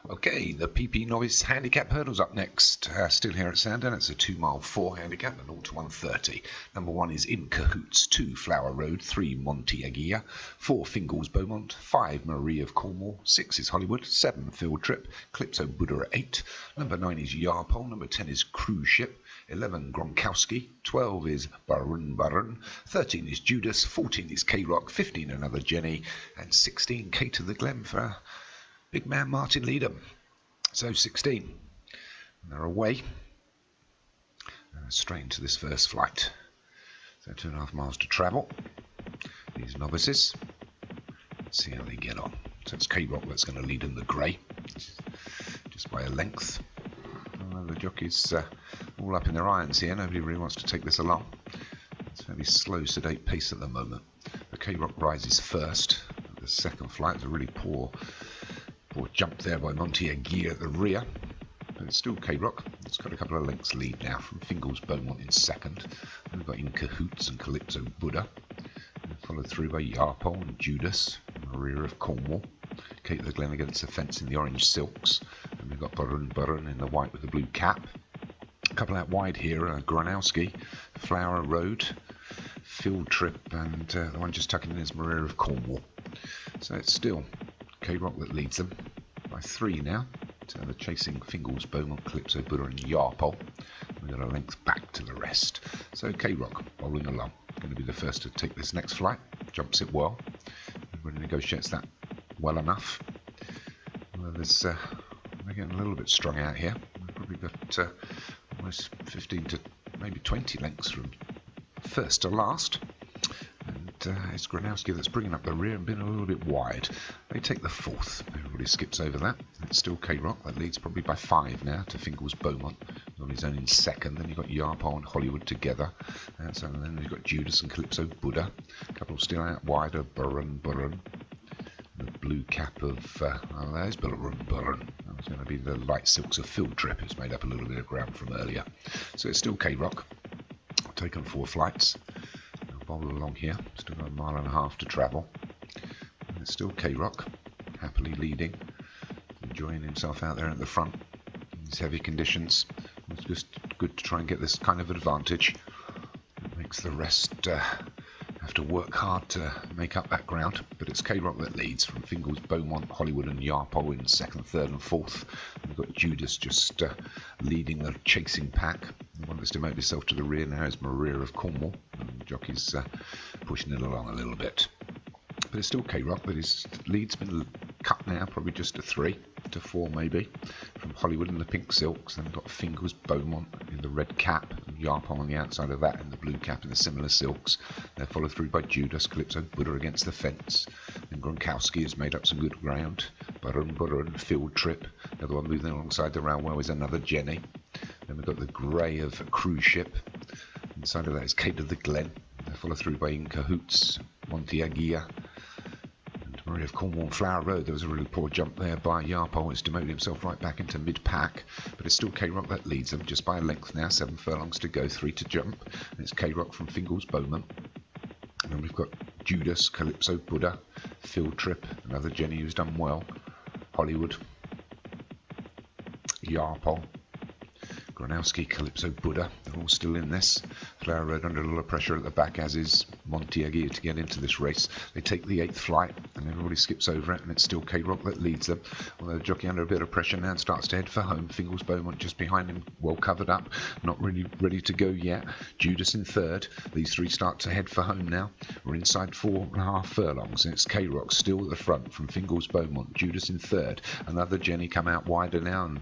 Okay, the PP Novice Handicap Hurdles up next. Still here at Sandown. It's a 2 mile 4 handicap and 0 to 130. Number 1 is In Cahoots, 2 Flower Road, 3 Monte Aguirre, 4 Fingles Beaumont, 5 Marie of Cornwall, 6 is Hollywood, 7 Field Trip, Calypso Buddha at 8. Number 9 is Yarpole, number 10 is Cruise Ship, 11 Gronkowski, 12 is Barun, 13 is Judas, 14 is K-Rock, 15 Another Jenny, and 16 K to the Glen for big man Martin Leadham. So 16. And they're away. Straight into this first flight. So 2.5 miles to travel. These novices. Let's see how they get on. So it's K-Rock that's going to lead in the grey. Just by a length. The jockeys all up in their irons here. Nobody really wants to take this along. It's a fairly slow, sedate pace at the moment. The K-Rock rises first. The second flight is a really poor jump there by Monte Aguirre at the rear, but it's still K-Rock. It's got a couple of lengths lead now from Fingles Beaumont in second. Then we've got In Cahoots and Calypso Buddha, followed through by Yarpole and Judas, Maria of Cornwall, Kate the Glen against the fence in the orange silks, and we've got Barun in the white with the blue cap. A couple out wide here, Gronkowski, Flower Road, Field Trip, and the one just tucking in is Maria of Cornwall. So it's still K-Rock that leads them by 3 now. So they're chasing Fingles, Beaumont, Calypso, Buddha and Yarpole. We've got a length back to the rest. So K-Rock rolling along. Going to be the first to take this next flight. Jumps it well. Everybody negotiates that well enough. Well, they're getting a little bit strung out here. We've probably got almost 15 to maybe 20 lengths from first to last. It's Gronkowski that's bringing up the rear and been a little bit wide. They take the 4th. Everybody skips over that. It's still K-Rock that leads probably by 5 now to Fingles Beaumont. He's on his own in second. Then you've got Yarpole and Hollywood together. And then you've got Judas and Calypso Buddha. A couple still out wide of Barun. The blue cap of, there's Barun. That's going to be the light silks of Field Trip. It's made up a little bit of ground from earlier. So it's still K-Rock. Taken 4 flights. Bowl along here, still got 1.5 miles to travel. And it's still K-Rock, happily leading, enjoying himself out there at the front in these heavy conditions. It's just good to try and get this kind of advantage. It makes the rest have to work hard to make up that ground. But it's K-Rock that leads from Fingles, Beaumont, Hollywood and Yarpole in second, third and fourth. We've got Judas just leading the chasing pack. The one that's demoted himself to the rear now is Maria of Cornwall. And the jockey's pushing it along a little bit. But it's still K-Rock, but his lead's been cut now, probably just to 3 to 4 maybe, from Hollywood in the pink silks. Then we've got Fingles Beaumont in the red cap, and Yarpole on the outside of that in the blue cap in the similar silks. They're followed through by Judas, Calypso Buddha against the fence. And Gronkowski has made up some good ground. Barun, Field Trip. The other one moving alongside the railway is Another Jenny. Then we've got the grey of a Cruise Ship. Inside of that is Kate of the Glen. They're followed through by In Cahoots, Monte Aguirre, and Marie of Cornwall and Flower Road. There was a really poor jump there by Yarpole. It's demoted himself right back into mid-pack, but it's still K-Rock that leads them just by a length now. 7 furlongs to go, 3 to jump. And it's K-Rock from Fingles Beaumont. And then we've got Judas, Calypso Buddha, Field Trip, Another Jenny who's done well, Hollywood, Yarpole, Gronkowski, Calypso Buddha, they're all still in this. Flower Road under a lot of pressure at the back, as is Monte Aguirre to get into this race. They take the 8th flight, and everybody skips over it, and it's still K-Rock that leads them. Although the jockey under a bit of pressure now and starts to head for home. Fingles Beaumont just behind him, well covered up, not really ready to go yet. Judas in 3rd. These 3 start to head for home now. We're inside 4.5 furlongs, and it's K-Rock still at the front from Fingles Beaumont. Judas in 3rd. Another Jenny come out wider now and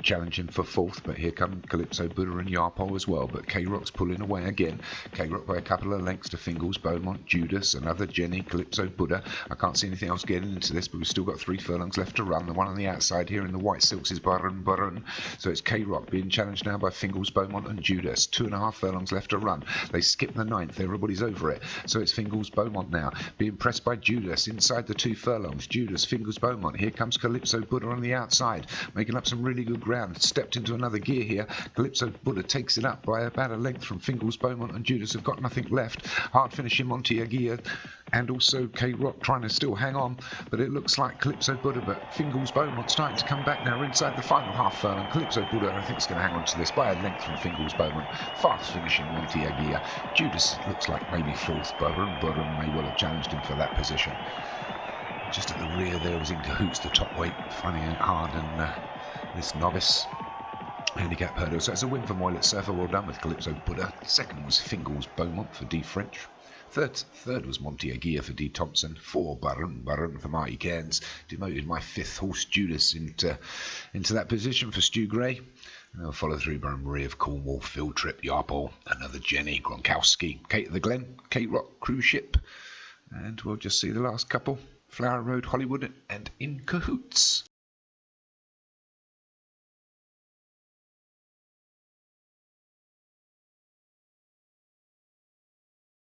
challenging for 4th, but here come Calypso Buddha and Yarpole as well. But K-Rock's pulling away again. K-Rock by a couple of lengths to Fingles Beaumont, Judas, Another Jenny, Calypso Buddha. I can't see anything else getting into this, but we've still got 3 furlongs left to run. The one on the outside here in the white silks is Barun. So it's K-Rock being challenged now by Fingles Beaumont and Judas. 2.5 furlongs left to run. They skip the 9th. Everybody's over it. So it's Fingles Beaumont now being pressed by Judas inside the 2 furlongs. Judas, Fingles Beaumont. Here comes Calypso Buddha on the outside, making up some really good ground. round, stepped into another gear here. Calypso Buddha takes it up by about a length from Fingles, Beaumont and Judas have got nothing left. Hard finishing Monty Aguirre and also K-Rock trying to still hang on, but it looks like Calypso Buddha, but Fingles, Beaumont starting to come back now. We're inside the final half furlong. Calypso Buddha, I think, is going to hang on to this by a length from Fingles, Beaumont. Fast finishing Monty Aguirre. Judas looks like maybe fourth. Burren may well have challenged him for that position. Just at the rear there was In Cahoots, the top weight, finding it hard, and this novice handicap hurdle. So it's a win for Moylet Surfer. Well done with Calypso Buddha. Second was Fingles, Beaumont for D French. Third was Monty Aguirre for D Thompson. 4 Burren for Marty Cairns. Demoted my 5th horse Judas into that position for Stu Gray. And they'll follow through by Marie of Cornwall, Field Trip, Yarpole, another Jenny, Gronkowski, Kate of the Glen, Kate Rock, Cruise Ship. And we'll just see the last couple. Flower Road, Hollywood, and In Cahoots.